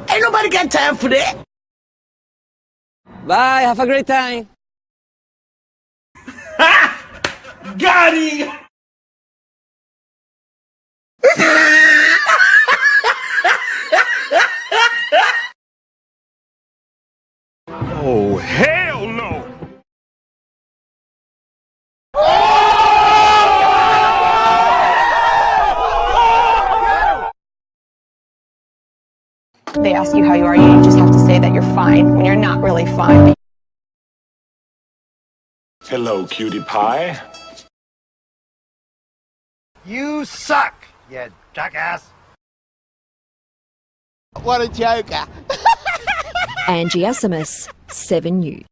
Ain't nobody got time for that. Bye, have a great time. Got him! Oh, hell no! They ask you how you are, you just have to say that you're fine when you're not really fine. Hello, cutie pie. You suck, you jackass. What a joker. Angie Asimus, 7 News.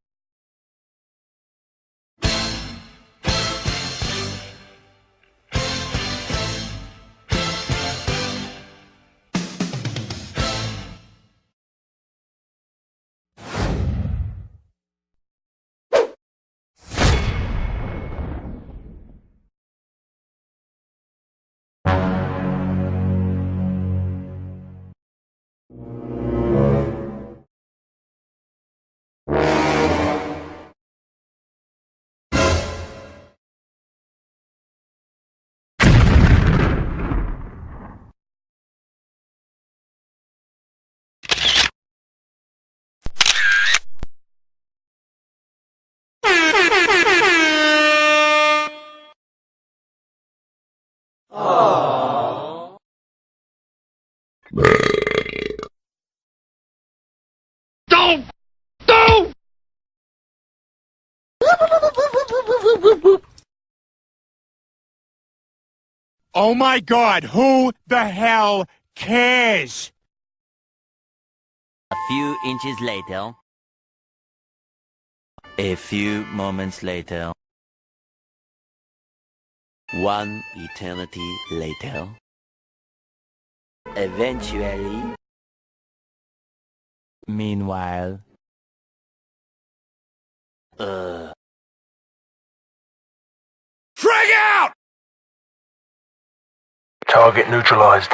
Don't! Don't! Oh my God, who the hell cares? A few inches later. A few moments later. One eternity later. Eventually. Meanwhile. Frag out! Target neutralized.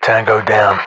Tango down.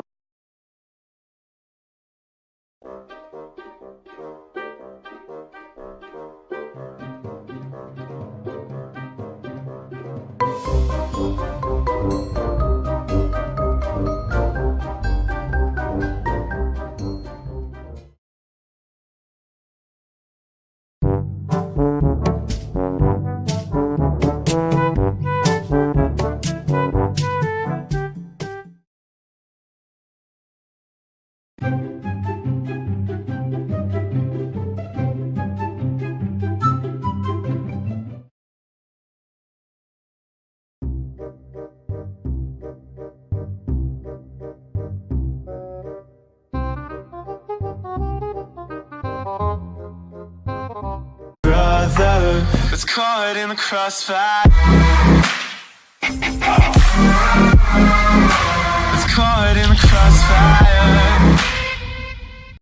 Brother, it's caught in the crossfire. It's caught in the crossfire.